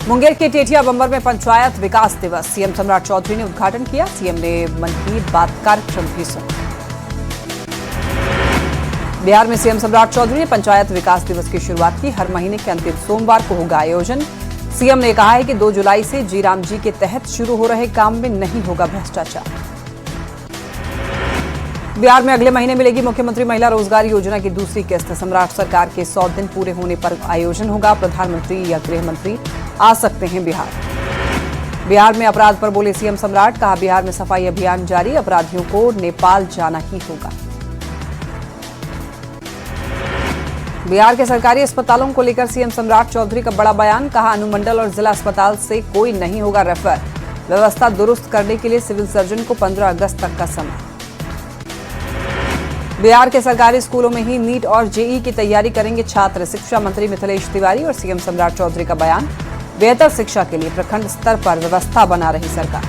मुंगेर के टेटिया बंबर में पंचायत विकास दिवस सीएम सम्राट चौधरी ने उद्घाटन किया। सीएम ने मन की बात कार्यक्रम भी सुना। बिहार में सीएम सम्राट चौधरी ने पंचायत विकास दिवस की शुरुआत की। हर महीने के अंतिम सोमवार को होगा आयोजन। सीएम ने कहा है कि 2 जुलाई से जीराम जी के तहत शुरू हो रहे काम में नहीं होगा भ्रष्टाचार। बिहार में अगले महीने मिलेगी मुख्यमंत्री महिला रोजगार योजना की दूसरी किस्त। सम्राट सरकार के 100 दिन पूरे होने पर आयोजन होगा। प्रधानमंत्री या गृह मंत्री आ सकते हैं बिहार में अपराध पर बोले सीएम सम्राट। कहा बिहार में सफाई अभियान जारी, अपराधियों को नेपाल जाना ही होगा। बिहार के सरकारी अस्पतालों को लेकर सीएम सम्राट चौधरी का बड़ा बयान। कहा अनुमंडल और जिला अस्पताल से कोई नहीं होगा रेफर। व्यवस्था दुरुस्त करने के लिए सिविल सर्जन को 15 अगस्त तक का समय। बिहार के सरकारी स्कूलों में ही नीट और जेईई की तैयारी करेंगे छात्र। शिक्षा मंत्री मिथिलेश तिवारी और सीएम सम्राट चौधरी का बयान। बेहतर शिक्षा के लिए प्रखंड स्तर पर व्यवस्था बना रही सरकार।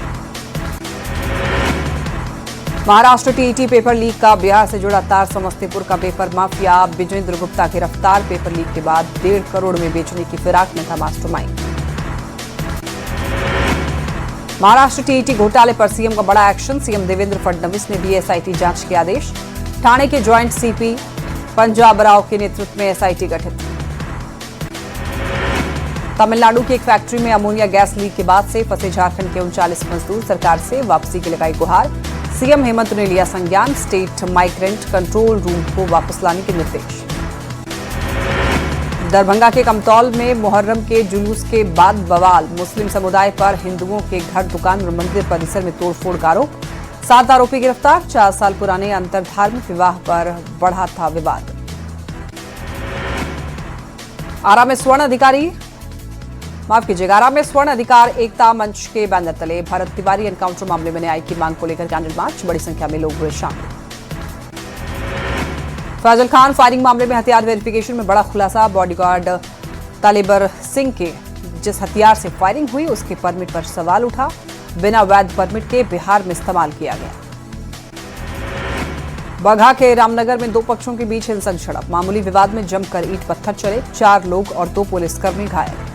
महाराष्ट्र टीईटी पेपर लीक का बिहार से जुड़ा तार। समस्तीपुर का पेपर माफिया विजेंद्र गुप्ता गिरफ्तार। पेपर लीक के बाद 1.5 करोड़ में बेचने की फिराक में था मास्टरमाइंड। महाराष्ट्र टीईटी घोटाले पर सीएम का बड़ा एक्शन। सीएम देवेंद्र फडणवीस ने दिए एसआईटी जांच के आदेश। ठाणे के ज्वाइंट सीपी पंजाब राव के नेतृत्व में एसआईटी गठित। तमिलनाडु की एक फैक्ट्री में अमोनिया गैस लीक के बाद से फंसे झारखंड के 39 मजदूर। सरकार से वापसी की लगाई गुहार। सीएम हेमंत ने लिया संज्ञान। स्टेट माइग्रेंट कंट्रोल रूम को वापस लाने के निर्देश। दरभंगा के कमतौल में मुहर्रम के जुलूस के बाद बवाल। मुस्लिम समुदाय पर हिंदुओं के घर, दुकान और मंदिर परिसर में तोड़फोड़ का आरोप। 7 आरोपी गिरफ्तार। 4 साल पुराने अंतरधार्मिक विवाह पर बढ़ा था विवाद। आरा में स्वर्ण अधिकार एकता मंच के बैनर तले भरत तिवारी एनकाउंटर मामले में न्याय की मांग को लेकर कैंडल मार्च। बड़ी संख्या में लोग हुए शामिल। फैजल खान फायरिंग मामले में हथियार वेरिफिकेशन में बड़ा खुलासा। बॉडीगार्ड तालिबर सिंह के जिस हथियार से फायरिंग हुई उसके परमिट पर सवाल उठा। बिना वैध परमिट के बिहार में इस्तेमाल किया गया। बगहा के रामनगर में 2 पक्षों के बीच हिंसक झड़प। मामूली विवाद में जमकर ईंट पत्थर चले। 4 लोग और 2 पुलिसकर्मी घायल।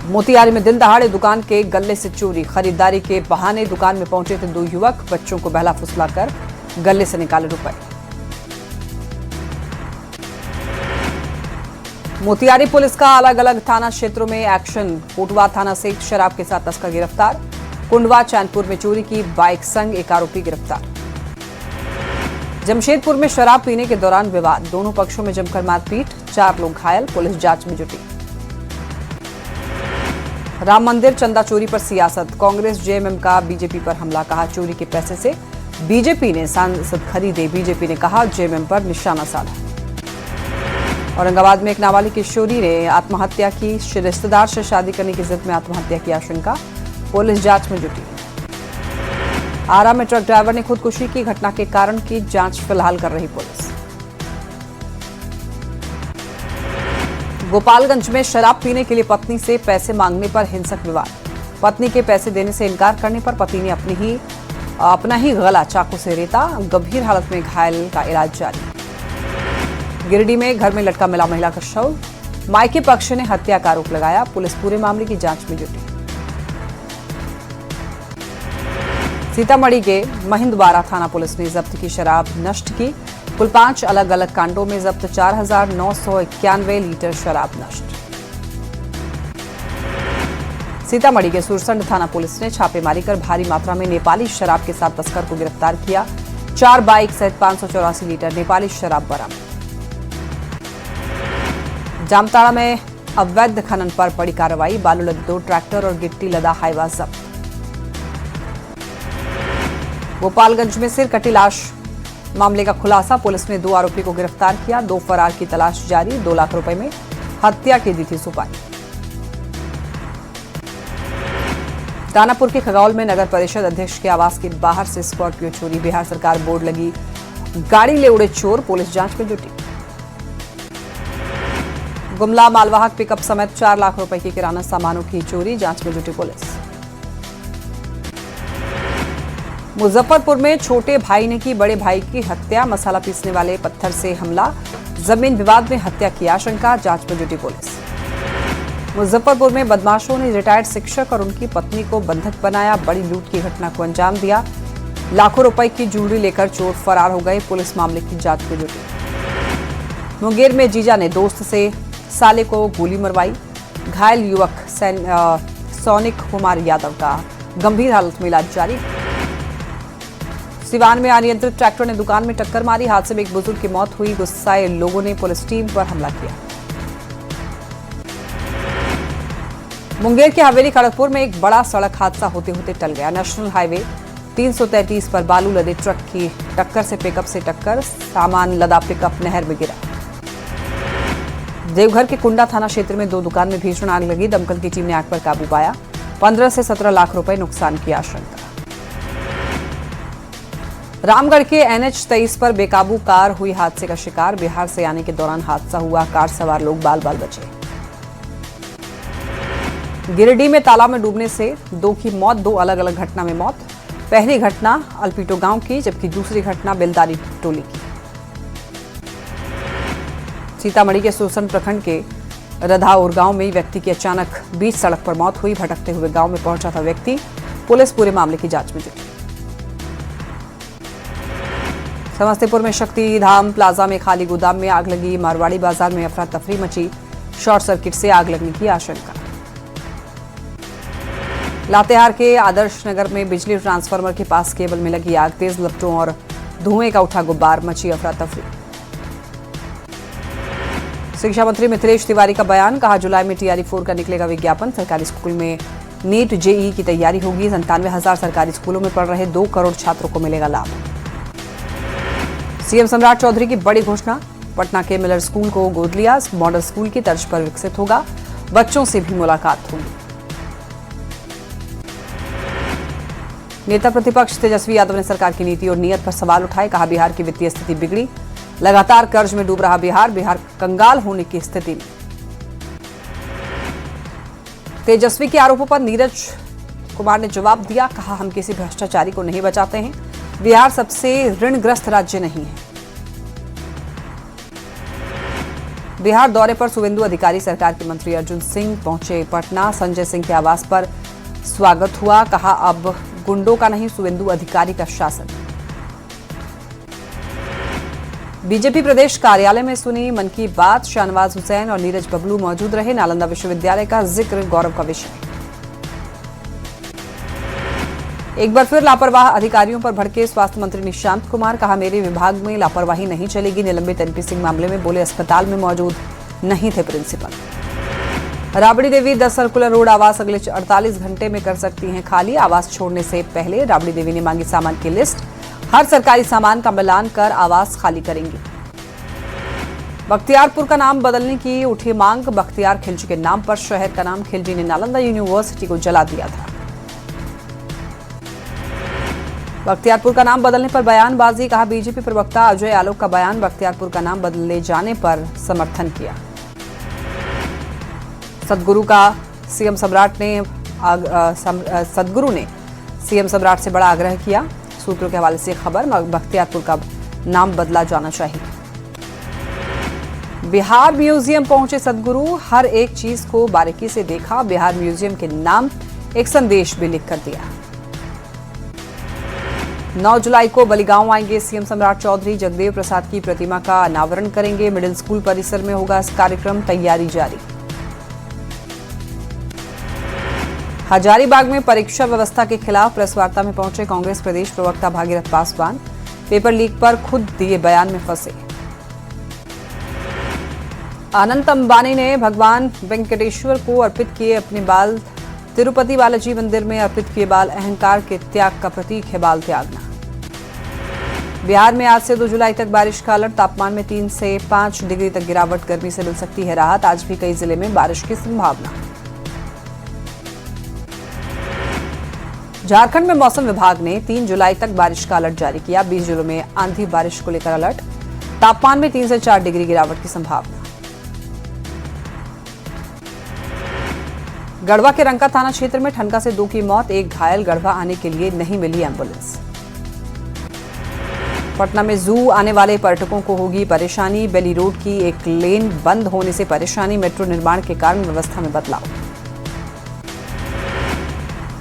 मोतिहारी में दिन दहाड़े दुकान के गल्ले से चोरी। खरीदारी के बहाने दुकान में पहुंचे थे 2 युवक। बच्चों को बहला फुसलाकर गल्ले से निकाले रुपए। मोतिहारी पुलिस का अलग अलग थाना क्षेत्रों में एक्शन। कोटवा थाना से एक शराब के साथ तस्कर गिरफ्तार। कुंडवा चैनपुर में चोरी की बाइक संग एक आरोपी गिरफ्तार। जमशेदपुर में शराब पीने के दौरान विवाद। दोनों पक्षों में जमकर मारपीट। 4 लोग घायल। पुलिस जांच में जुटी। राम मंदिर चंदा चोरी पर सियासत। कांग्रेस जेएमएम का बीजेपी पर हमला। कहा चोरी के पैसे से बीजेपी ने सांसद खरीदे। बीजेपी ने कहा जेएमएम पर निशाना साधा। औरंगाबाद में एक नाबालिग किशोरी ने आत्महत्या की। रिश्तेदार से शादी करने की जिद में आत्महत्या की आशंका। पुलिस जांच में जुटी। आरा में ट्रक ड्राइवर ने खुदकुशी की। घटना के कारण की जांच फिलहाल कर रही पुलिस। गोपालगंज में शराब पीने के लिए पत्नी से पैसे मांगने पर हिंसक विवाद। पत्नी के पैसे देने से इनकार करने पर पति ने अपना ही गला चाकू से रेता। गंभीर हालत में घायल का इलाज जारी। गिरिडीह में घर में लटका मिला महिला का शव। मायके पक्ष ने हत्या का आरोप लगाया। पुलिस पूरे मामले की जांच में जुटी। सीतामढ़ी के महिंदवाड़ा थाना पुलिस ने जब्त की शराब नष्ट की। कुल 5 अलग अलग कांडों में जब्त 4,991 लीटर शराब नष्ट। सीतामढ़ी के सुरसंड थाना पुलिस ने छापेमारी कर भारी मात्रा में नेपाली शराब के साथ तस्कर को गिरफ्तार किया। 4 बाइक सहित 584 लीटर नेपाली शराब बरामद। जामताड़ा में अवैध खनन पर बड़ी कार्रवाई। बालू लदे 2 ट्रैक्टर और गिट्टी लदा हाईवा जब्त। गोपालगंज में सिर कटी लाश मामले का खुलासा। पुलिस ने 2 आरोपी को गिरफ्तार किया। 2 फरार की तलाश जारी। 2 लाख रुपए में हत्या की दी थी सुपारी। दानापुर के खगौल में नगर परिषद अध्यक्ष के आवास के बाहर से स्कॉर्पियो चोरी। बिहार सरकार बोर्ड लगी गाड़ी ले उड़े चोर। पुलिस जांच में जुटी। गुमला मालवाहक पिकअप समेत 4 लाख रुपए की किराना सामानों की चोरी। जांच में जुटी पुलिस। मुजफ्फरपुर में छोटे भाई ने की बड़े भाई की हत्या। मसाला पीसने वाले पत्थर से हमला। जमीन विवाद में हत्या की आशंका, जांच में जुटी पुलिस। मुजफ्फरपुर में बदमाशों ने रिटायर्ड शिक्षक और उनकी पत्नी को बंधक बनाया, बड़ी लूट की घटना को अंजाम दिया। लाखों रुपए की ज्वेलरी लेकर चोर फरार हो गए, पुलिस मामले की जांच में जुटी। मुंगेर में जीजा ने दोस्त से साले को गोली मरवाई, घायल युवक सोनिक कुमार यादव का गंभीर हालत में इलाज जारी। सिवान में अनियंत्रित ट्रैक्टर ने दुकान में टक्कर मारी, हादसे में एक बुजुर्ग की मौत हुई। गुस्साए लोगों ने पुलिस टीम पर हमला किया। मुंगेर के हवेली खड़गपुर में एक बड़ा सड़क हादसा होते होते टल गया। नेशनल हाईवे 333 पर बालू लदे ट्रक की टक्कर से पिकअप से टक्कर, सामान लदा पिकअप नहर में गिरा। देवघर के कुंडा थाना क्षेत्र में 2 दुकान में भीषण आग लगी, दमकल की टीम ने आग पर काबू पाया। 15 से 17 लाख रुपए नुकसान की आशंका। रामगढ़ के NH 23 पर बेकाबू कार हुई हादसे का शिकार, बिहार से आने के दौरान हादसा हुआ, कार सवार लोग बाल बाल बचे। गिरिडीह में तालाब में डूबने से 2 की मौत, 2 अलग अलग घटना में मौत। पहली घटना अल्पीटो गांव की, जबकि दूसरी घटना बेलदारी टोली की। सीतामढ़ी के सुरसन प्रखंड के रधाउर गांव में व्यक्ति की अचानक बीच सड़क पर मौत हुई। भटकते हुए गांव में पहुंचा था व्यक्ति, पुलिस पूरे मामले की जांच में जुटी। समस्तीपुर में शक्ति धाम प्लाजा में खाली गोदाम में आग लगी, मारवाड़ी बाजार में अफरा तफरी मची, शॉर्ट सर्किट से आग लगने की आशंका। लातेहार के आदर्श नगर में बिजली ट्रांसफार्मर के पास केबल में लगी आग, तेज लपटों और धुएं का उठा गुब्बार, मची अफरा तफरी। शिक्षा मंत्री मिथिलेश तिवारी का बयान, कहा जुलाई में TRE 4 का निकलेगा विज्ञापन, सरकारी स्कूल में नीट JEE की तैयारी होगी। 97,000 सरकारी स्कूलों में पढ़ रहे 2 करोड़ छात्रों को मिलेगा लाभ। CM सम्राट चौधरी की बड़ी घोषणा, पटना के मिलर स्कूल को गोद लिया, मॉडल स्कूल की तर्ज पर विकसित होगा, बच्चों से भी मुलाकात होगी। नेता प्रतिपक्ष तेजस्वी यादव ने सरकार की नीति और नीयत पर सवाल उठाए, कहा बिहार की वित्तीय स्थिति बिगड़ी, लगातार कर्ज में डूब रहा बिहार कंगाल होने की स्थिति में। तेजस्वी के आरोपों पर नीरज कुमार ने जवाब दिया, कहा हम किसी भ्रष्टाचारी को नहीं बचाते हैं, बिहार सबसे ऋणग्रस्त राज्य नहीं है। बिहार दौरे पर शुवेंदु अधिकारी, सरकार के मंत्री अर्जुन सिंह पहुंचे पटना, संजय सिंह के आवास पर स्वागत हुआ, कहा अब गुंडों का नहीं शुवेंदु अधिकारी का शासन। बीजेपी प्रदेश कार्यालय में सुनी मन की बात, शाहनवाज हुसैन और नीरज बबलू मौजूद रहे, नालंदा विश्वविद्यालय का जिक्र गौरव का विषय। एक बार फिर लापरवाह अधिकारियों पर भड़के स्वास्थ्य मंत्री निशांत कुमार, कहा मेरे विभाग में लापरवाही नहीं चलेगी। निलंबित NP सिंह मामले में बोले अस्पताल में मौजूद नहीं थे principal. Rabri Devi 10 circular road आवास अगले 48 घंटे में कर सकती हैं खाली, आवास छोड़ने से पहले राबड़ी देवी ने मांगी सामान की लिस्ट, हर सरकारी सामान का मिलान कर आवास खाली करेंगी। बख्तियारपुर का नाम बदलने की उठी मांग, बख्तियार खिलजी के नाम पर शहर का नाम, खिलजी ने नालंदा यूनिवर्सिटी को जला दिया था। बख्तियारपुर का नाम बदलने पर बयानबाजी, कहा बीजेपी प्रवक्ता अजय आलोक का बयान, बख्तियारपुर का नाम बदले जाने पर समर्थन किया। सदगुरु ने सीएम सम्राट से बड़ा आग्रह किया, सूत्रों के हवाले से खबर, बख्तियारपुर का नाम बदला जाना चाहिए। बिहार म्यूजियम पहुंचे सदगुरु, हर एक चीज को बारीकी से देखा, बिहार म्यूजियम के नाम एक संदेश भी लिख कर दिया। 9 जुलाई को बलिगांव आएंगे सीएम सम्राट चौधरी, जगदेव प्रसाद की प्रतिमा का अनावरण करेंगे, मिडिल स्कूल परिसर में होगा इस कार्यक्रम, तैयारी जारी। हजारीबाग में परीक्षा व्यवस्था के खिलाफ प्रेस वार्ता में पहुंचे कांग्रेस प्रदेश प्रवक्ता भागीरथ पासवान, पेपर लीक पर खुद दिए बयान में फंसे। अनंत अंबानी ने भगवान वेंकटेश्वर को अर्पित किए अपने बाल, तिरुपति बालाजी मंदिर में अर्पित किए बाल, अहंकार के त्याग का प्रतीक है बाल त्यागना। बिहार में आज से 2 जुलाई तक बारिश का अलर्ट, तापमान में 3 से 5 डिग्री तक गिरावट, गर्मी से मिल सकती है राहत, आज भी कई जिले में बारिश की संभावना। झारखंड में मौसम विभाग ने 3 जुलाई तक बारिश का अलर्ट जारी किया, 20 जिलों में आंधी बारिश को लेकर अलर्ट, तापमान में 3 से 4 डिग्री गिरावट की संभावना। गढ़वा के रंका थाना क्षेत्र में ठनका से 2 की मौत, 1 घायल, गढ़वा आने के लिए नहीं मिली एम्बुलेंस। पटना में जू आने वाले पर्यटकों को होगी परेशानी। बेली रोड की एक लेन बंद होने से परेशानी। मेट्रो निर्माण के कारण व्यवस्था में बदलाव।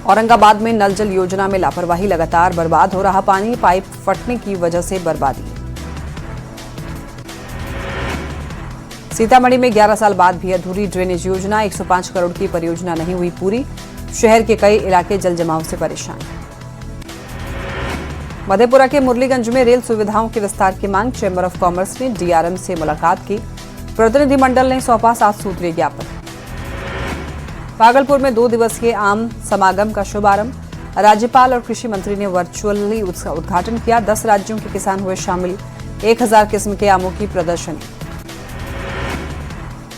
औरंगाबाद में नल जल योजना में लापरवाही, लगातार बर्बाद हो रहा पानी। पाइप फटने की वजह से बर्बादी। सीतामढ़ी में 11 साल बाद भी अधूरी ड्रेनेज योजना। 105 करोड़ की परियोजना नहीं हुई पूरी। शहर के कई इलाके जल जमाव से परेशान। मधेपुरा के मुरलीगंज में रेल सुविधाओं के विस्तार की मांग। चैंबर ऑफ कॉमर्स ने डीआरएम से मुलाकात की। प्रतिनिधिमंडल ने सौंपा 7 सूत्रीय ज्ञापन। भागलपुर में 2 दिवसीय आम समागम का शुभारंभ। राज्यपाल और कृषि मंत्री ने वर्चुअली उसका उद्घाटन किया। 10 राज्यों के किसान हुए शामिल। 1000 किस्म के आमों की प्रदर्शनी।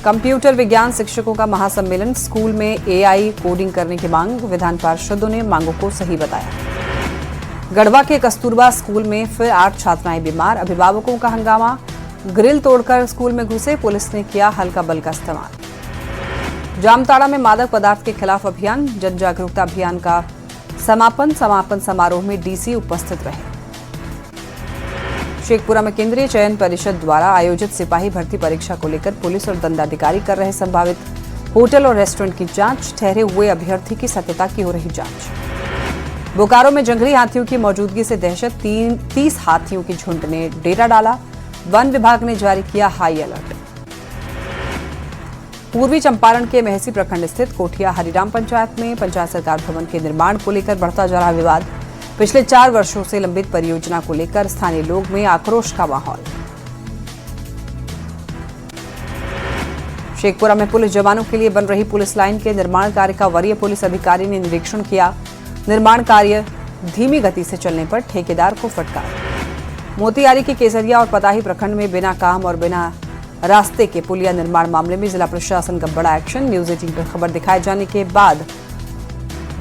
कंप्यूटर विज्ञान शिक्षकों का महासम्मेलन। स्कूल में एआई कोडिंग करने की मांग। विधान पार्षदों ने मांगों को सही बताया। गढ़वा के कस्तूरबा स्कूल में फिर 8 छात्राएं बीमार। अभिभावकों का हंगामा। ग्रिल तोड़कर स्कूल में घुसे। पुलिस ने किया हल्का बल का इस्तेमाल। जामताड़ा में मादक पदार्थ के खिलाफ अभियान। जन जागरूकता अभियान का समापन समारोह में डीसी उपस्थित रहे। शेखपुरा में केंद्रीय चयन परिषद द्वारा आयोजित सिपाही भर्ती परीक्षा को लेकर पुलिस और दंडाधिकारी कर रहे संभावित होटल और रेस्टोरेंट की जांच। ठहरे हुए अभ्यर्थी की सत्यता की हो रही जांच। बोकारो में जंगली हाथियों की मौजूदगी से दहशत। 30 हाथियों के झुंड ने डेरा डाला। वन विभाग ने जारी किया हाई अलर्ट। पूर्वी चंपारण के मेहसी प्रखंड स्थित कोठिया हरिराम पंचायत में पंचायत सरकार भवन के निर्माण को लेकर बढ़ता जा रहा विवाद। पिछले 4 वर्षों से लंबित परियोजना को लेकर स्थानीय लोग में आक्रोश का माहौल। शेखपुरा में पुलिस जवानों के लिए बन रही पुलिस लाइन के निर्माण कार्य का वरीय पुलिस अधिकारी ने निरीक्षण किया। निर्माण कार्य धीमी गति से चलने पर ठेकेदार को फटकार। मोतिहारी के केसरिया और पताही प्रखंड में बिना काम और बिना रास्ते के पुलिया निर्माण मामले में जिला प्रशासन का बड़ा एक्शन। न्यूज 18 पर खबर दिखाए जाने के बाद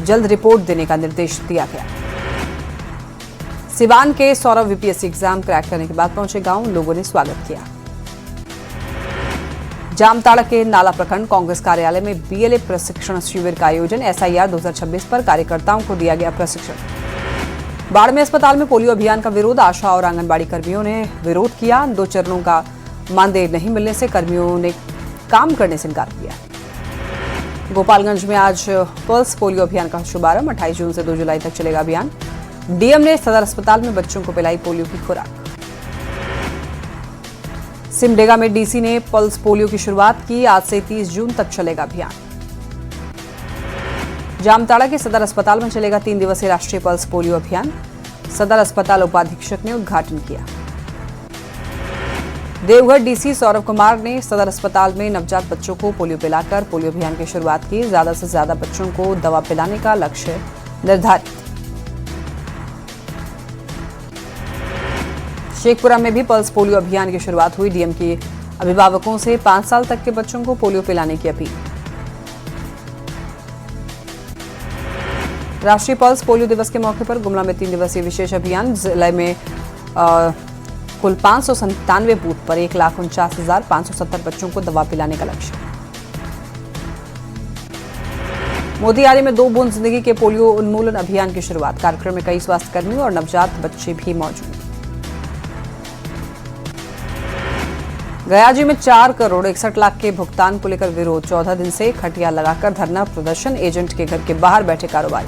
जल्द रिपोर्ट देने का निर्देश दिया गया। सिवान के सौरभ यूपीएससी एग्जाम क्रैक करने के बाद पहुंचे गांव। लोगों ने स्वागत किया। जामताड़ा के नाला प्रखंड कांग्रेस कार्यालय में बीएलए प्रशिक्षण शिविर का आयोजन। एसआईआर 2026 पर कार्यकर्ताओं को दिया गया प्रशिक्षण। बाड़मेर अस्पताल में पोलियो अभियान का विरोध। आशा और आंगनबाड़ी कर्मियों ने विरोध किया। 2 चरणों का मानदेय नहीं मिलने से कर्मियों ने काम करने से इनकार किया। गोपालगंज में आज पल्स पोलियो अभियान का शुभारंभ। 28 जून से 2 जुलाई तक चलेगा अभियान। डीएम ने सदर अस्पताल में बच्चों को पिलाई पोलियो की खुराक। सिमडेगा में डीसी ने पल्स पोलियो की शुरुआत की। आज से 30 जून तक चलेगा अभियान। जामताड़ा के सदर अस्पताल में चलेगा 3 दिवसीय राष्ट्रीय पल्स पोलियो अभियान। सदर अस्पताल उपाधीक्षक ने उद्घाटन किया। देवघर डीसी सौरभ कुमार ने सदर अस्पताल में नवजात बच्चों को पोलियो पिलाकर पोलियो अभियान की शुरुआत की। ज्यादा से ज्यादा बच्चों को दवा पिलाने का लक्ष्य निर्धारित। शेखपुरा में भी पल्स पोलियो अभियान की शुरुआत हुई। डीएम की अभिभावकों से 5 साल तक के बच्चों को पोलियो पिलाने की अपील। राष्ट्रीय पल्स पोलियो दिवस के मौके पर गुमला में 3 दिवसीय विशेष अभियान। जिले में कुल 597 बूथ पर 1,49,570 बच्चों को दवा पिलाने का लक्ष्य। मोतिहारी में 2 बूंद जिंदगी के पोलियो उन्मूलन अभियान की शुरुआत। कार्यक्रम में कई स्वास्थ्यकर्मी और नवजात बच्चे भी मौजूद। गयाजी में 4 करोड़ 61 लाख के भुगतान को लेकर विरोध। 14 दिन से खटिया लगाकर धरना प्रदर्शन। एजेंट के घर के बाहर बैठे कारोबारी।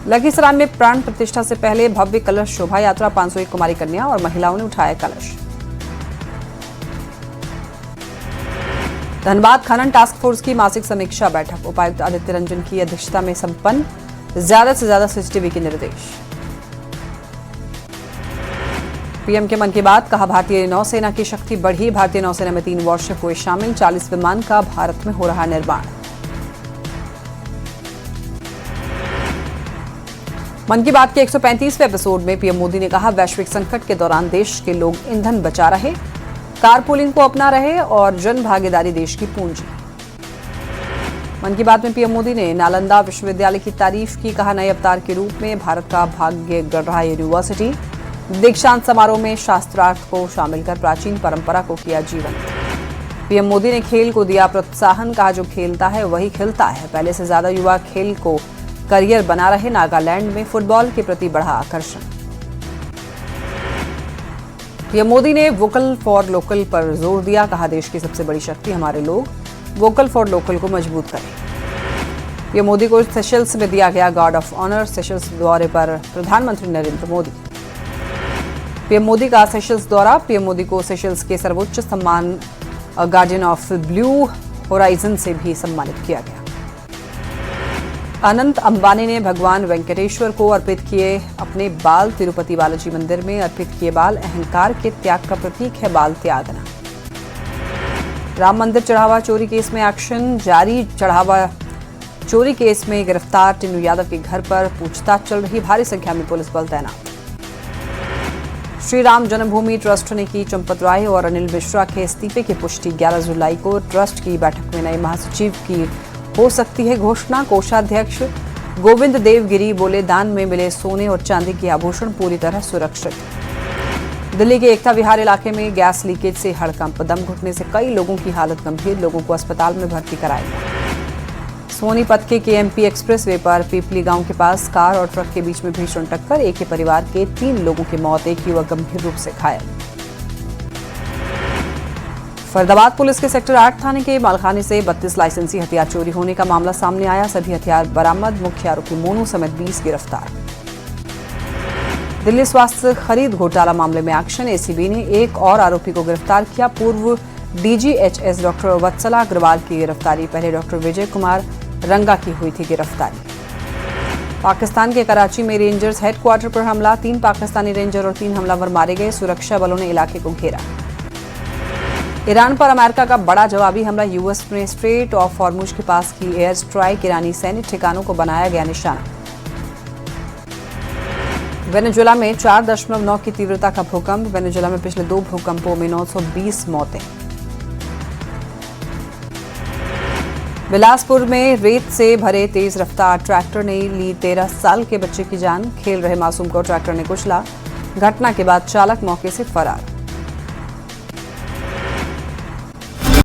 लखीसराय में प्राण प्रतिष्ठा से पहले भव्य कलश शोभा यात्रा। 501 कुमारी कन्या और महिलाओं ने उठाया कलश। धनबाद खनन टास्क फोर्स की मासिक समीक्षा बैठक। उपायुक्त आदित्य रंजन की अध्यक्षता में संपन्न। ज्यादा से ज्यादा सीसीटीवी के निर्देश। पीएम के मन की बात। कहा भारतीय नौसेना की शक्ति बढ़ी। भारतीय नौसेना में 3 वॉरशिप हुए शामिल। 40 विमान का भारत में हो रहा निर्माण। मन की बात के 135वें एपिसोड में पीएम मोदी ने कहा वैश्विक संकट के दौरान देश के लोग ईंधन बचा रहे, कारपूलिंग को अपना रहे और जन भागीदारी देश की पूंजी। मन की बात में पीएम मोदी ने नालंदा विश्वविद्यालय की तारीफ की। कहा नए अवतार के रूप में भारत का भाग्य गढ़ रहा यूनिवर्सिटी। दीक्षांत समारोह में शास्त्रार्थ को शामिल कर प्राचीन परंपरा को किया जीवंत। पीएम मोदी ने खेल को दिया प्रोत्साहन। कहा जो खेलता है वही खिलता है। पहले से ज्यादा युवा खेल को करियर बना रहे। नागालैंड में फुटबॉल के प्रति बढ़ा आकर्षण। पीएम मोदी ने वोकल फॉर लोकल पर जोर दिया, कहा देश की सबसे बड़ी शक्ति हमारे लोग, वोकल फॉर लोकल को मजबूत करें। पीएम मोदी को सेशल्स में दिया गया गार्ड ऑफ ऑनर। सेशल्स दौरे पर प्रधानमंत्री नरेंद्र मोदी। पीएम मोदी का सेशल्स दौरा। पीएम मोदी को सेशल्स के सर्वोच्च सम्मान गार्डियन ऑफ ब्लू होराइजन से भी सम्मानित किया गया। अनंत अंबानी ने भगवान वेंकटेश्वर को अर्पित किए अपने बाल। तिरुपति बालाजी मंदिर में अर्पित किए बाल अहंकार के त्याग का प्रतीक है। बाल त्यागना। राम मंदिर चढ़ावा चोरी केस में एक्शन जारी। चढ़ावा चोरी केस में गिरफ्तार टिन्नू यादव के घर पर पूछताछ चल रही। भारी संख्या में पुलिस बल तैनात। श्री राम जन्मभूमि ट्रस्ट ने की चंपत राय और अनिल मिश्रा के इस्तीफे की पुष्टि। 11 जुलाई को ट्रस्ट की बैठक में नए महासचिव की हो सकती है घोषणा। कोषाध्यक्ष गोविंद देवगिरी बोले, दान में मिले सोने और चांदी के आभूषण पूरी तरह सुरक्षित। दिल्ली के एकता विहार इलाके में गैस लीकेज से हड़कंप। दम घुटने से कई लोगों की हालत गंभीर। लोगों को अस्पताल में भर्ती कराया गया। सोनीपत के केएमपी एक्सप्रेसवे पर पीपली गांव के पास कार और ट्रक के बीच में भीषण टक्कर। एक ही परिवार के 3 लोगों की मौत, एक युवक गंभीर रूप से घायल। फरीदाबाद पुलिस के सेक्टर 8 थाने के मालखाने से 32 लाइसेंसी हथियार चोरी होने का मामला सामने आया। सभी हथियार बरामद। मुख्य आरोपी मोनू समेत 20 गिरफ्तार। दिल्ली स्वास्थ्य खरीद घोटाला मामले में एक्शन। एसीबी ने एक और आरोपी को गिरफ्तार किया। पूर्व डीजीएचएस डॉक्टर वत्सला अग्रवाल की गिरफ्तारी। पहले डॉक्टर विजय कुमार रंगा की हुई थी गिरफ्तारी। पाकिस्तान के कराची में रेंजर्स हेडक्वार्टर पर हमला। 3 पाकिस्तानी रेंजर और 3 हमलावर मारे गए। सुरक्षा बलों ने इलाके को घेरा। ईरान पर अमेरिका का बड़ा जवाबी हमला। यूएस ने स्ट्रेट ऑफ हॉर्मुज के पास की एयर स्ट्राइक। ईरानी सैन्य ठिकानों को बनाया गया निशाना। वेनेजुएला में 4.9 की तीव्रता का भूकंप। वेनेजुएला में पिछले 2 भूकंपों में 920 मौतें। बिलासपुर में रेत से भरे तेज रफ्तार ट्रैक्टर ने ली 13 साल के बच्चे की जान। खेल रहे मासूम को ट्रैक्टर ने कुचला। घटना के बाद चालक मौके से फरार।